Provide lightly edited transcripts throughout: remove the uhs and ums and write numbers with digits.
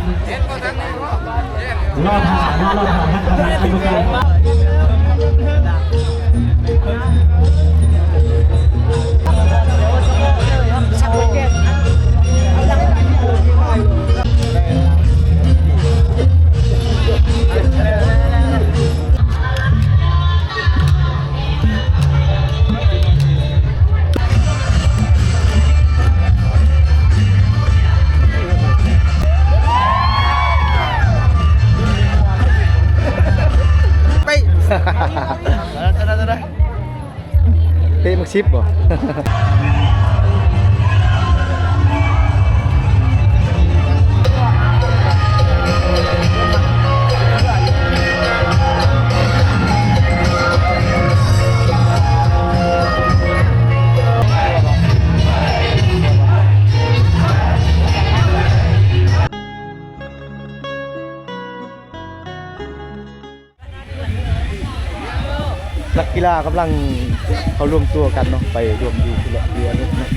รอถ่ายรอถ่ายนักการกรรมการเตะมักชิปบ่นักกีฬากำลังเขารวมตัวกันเนาะไปรวมอยู่ที่เรือนุนะ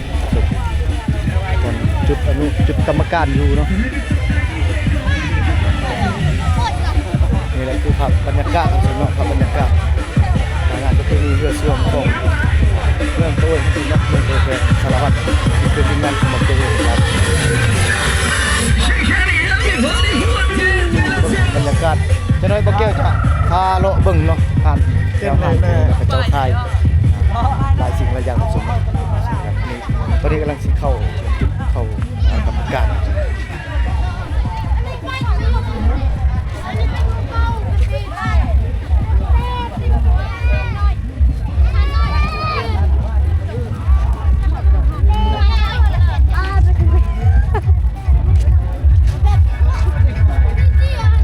จุดอนุจุดกรรมการอยู่เนาะนี่แหละคือภาพบรรยากาศของเนาะภาพบรรยากาศงานจะเป็นเรือส่วนของเรื่องตัวที่นักเรียนเอกสารวัตรที่เป็นงานสมัครเองครับบรรยากาศจะน้อยบ่แก้วจะพาเลาะเบิ่งเนาะผ่านเจ้าผ่านกระเจ้าไทยหลายสิ่งหลายอย่างสมมตินี่ตอนนี้กำลังสิเข้ากรรมการ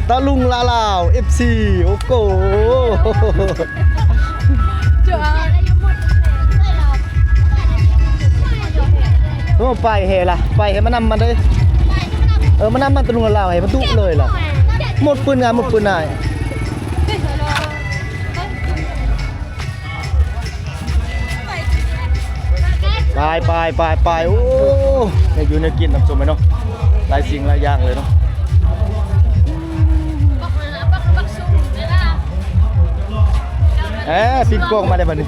ตะลุงลาลาว FC โอ้โหไปเฮล่ะไปเฮมันนำมันเลยมันนำมันตะลุงลาลาวเฮมันดุเลยล่ะหมดปืนงานหมดปืนนายไปโอ้ยอยู่ในกินน้ำส้มไหมเนาะหลายสิ่งหลายอย่างเลยเนาะปิดกล้องมาได้บัดนี้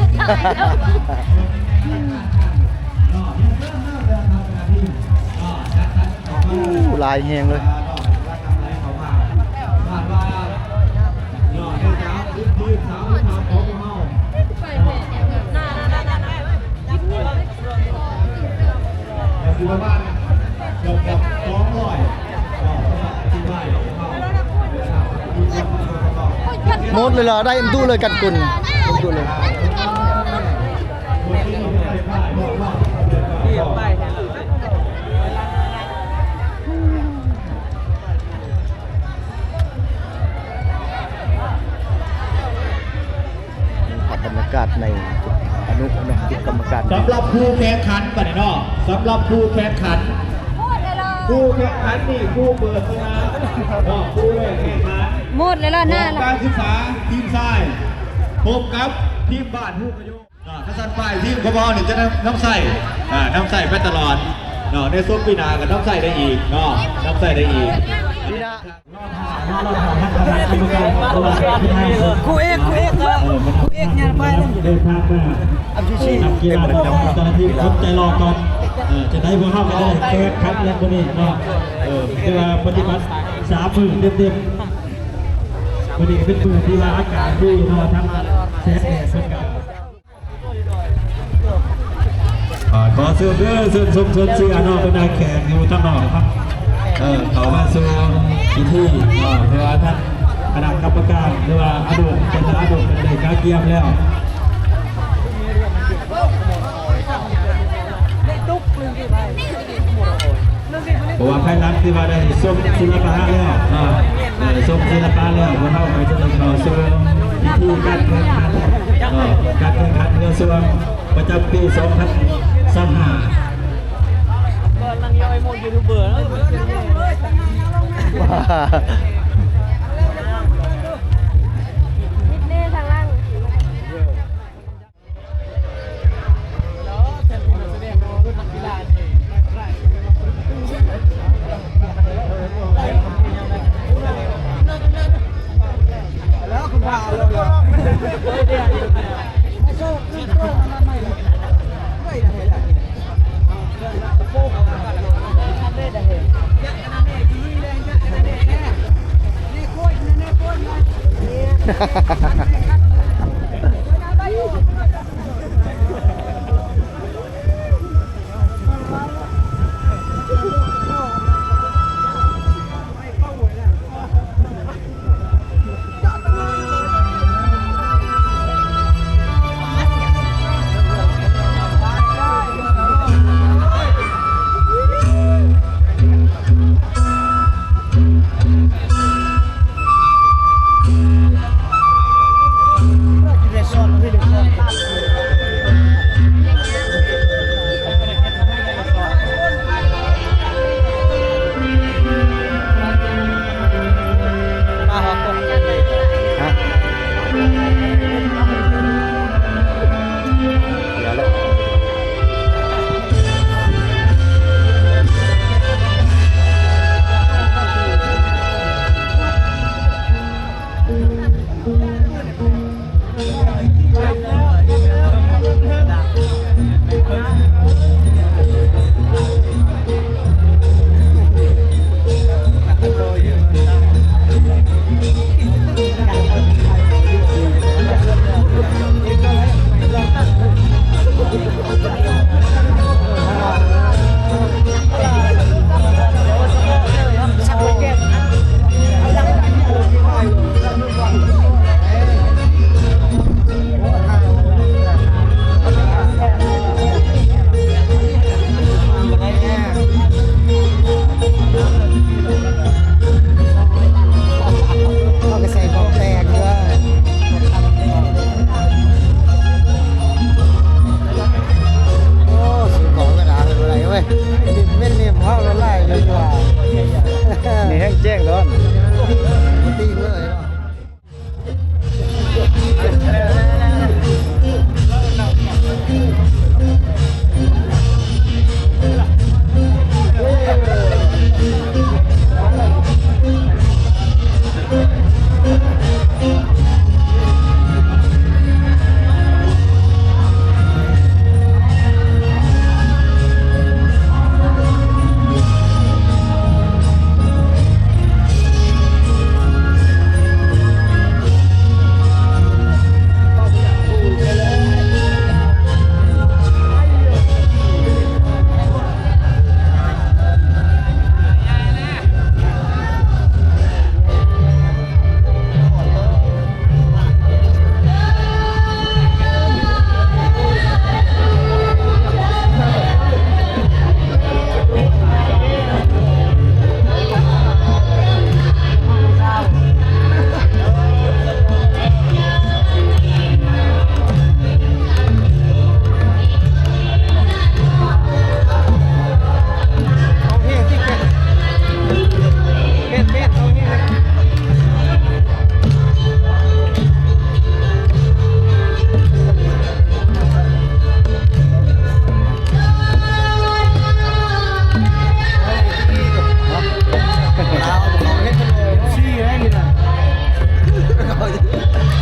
ลายแหงเลยหมดเลยเหรอได้ตู้เลยกันกุนตู้เลยบรรยากาศในอนุจิตกรรมการสำหรับผู้แข่งขันก่อนเนาะสำหรับผู้แข่งขันนี่ผู้เปิดสนามผู้แข่งขันหมดเลยล่ะหน้าการศึกษาทีมทรายพบกับทีมบ้านผู้ประโยชน์ถ้าสันฝ่ายทีมขบเนี่ยจะน้ำใส่ไปตลอดในซุปปีนากับน้ำใส่ได้อีกน้ำใส่ได้อีกครูเอกเนี่ยไปเดินทางมาอันที่นักกีฬาเจ้าหน้าที่คนใจรอก่อนจะได้พวกเข้าไปได้แก้คัดแล้วตัวนี้เวลาปฏิบัติ3 มือเต็มๆวันนี้เป็นมือที่ว่าอากาศดีทั้งแสงแดดเหมือนกันขอเสื้อชมเสื้อนอกเป็นนายแขกอยู่ทั้งนอกครับเขามาสู่พิธีเพื่อท่านคณะกรรมการหรือว่าอดุลเป็นเด็กกาเกียมแล้วเพราะว่าภายหลังที่ว่าได้ส่งศิลปะแล้วส่งศิลปะแล้วเราเข้าไปจะได้เข้าสู่พิธีการแข่งขันเรือส่วนประจำปี2025นั่งย่อยโมยูทูบเบอร์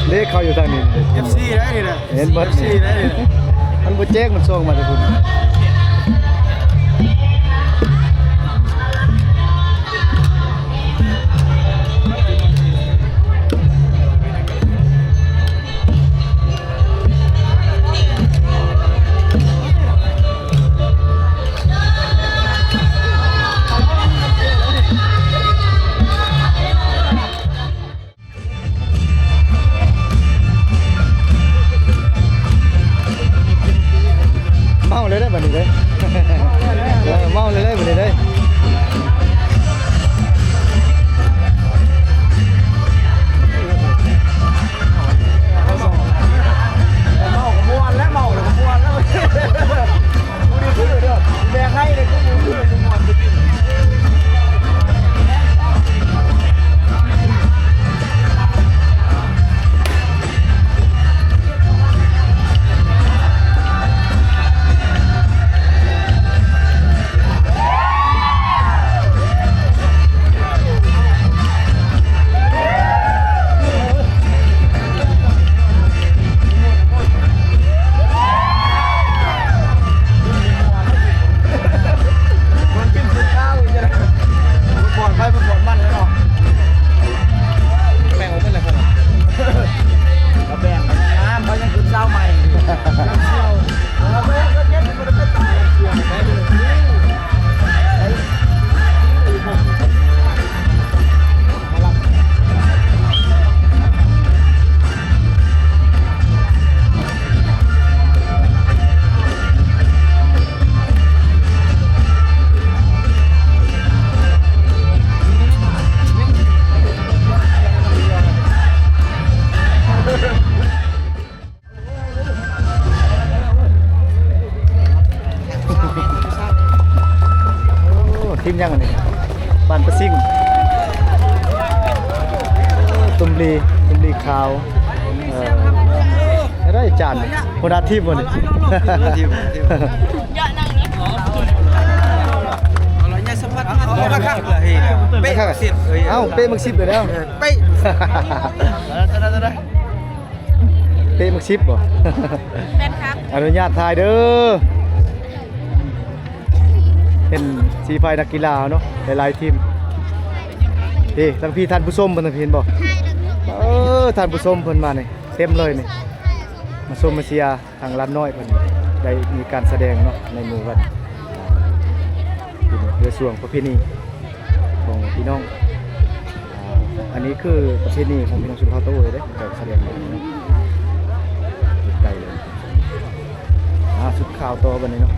เลขเขาอยู่ทางนี้ FC ได้นี่นะ เห็นเบิด FC ได้นี่นะ มันบ่แจ้งมันส่งมาจากคุณ เมาเลยได้บัดนี้ ลีขาวได้จานคนอาทีมบ่นี่ทีม เป๊ะสิบ เอ้าเป้มัก10เลยแล้ว เป๊ะ เป้มัก10บ่ แฟนครับ อนุญาตถ่ายเด้อเป็นสีไฟนักกีฬาเนาะหลายๆทีมนี่ทั้งพี่ท่านผู้ชมเพิ่นเห็นบ่ท่านผู้ชมเพิ่นมานี่เต็มเลยนี่มาชมมาเชียร์ทางร้านน้อยเพิ่นได้มีการแสดงเนาะในหมู่บ้านเรือส่วงประเพณีของพี่น้องอันนี้คือประเพณีของพี่น้องชนเผ่าตะโวยเด้การแสดงแบบนี้เนาะไกลเลยสุดข่าวต่อบัดนี้เนาะ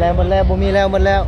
แล้วหมดแล้วบ่มีแล้วหมดแล้ว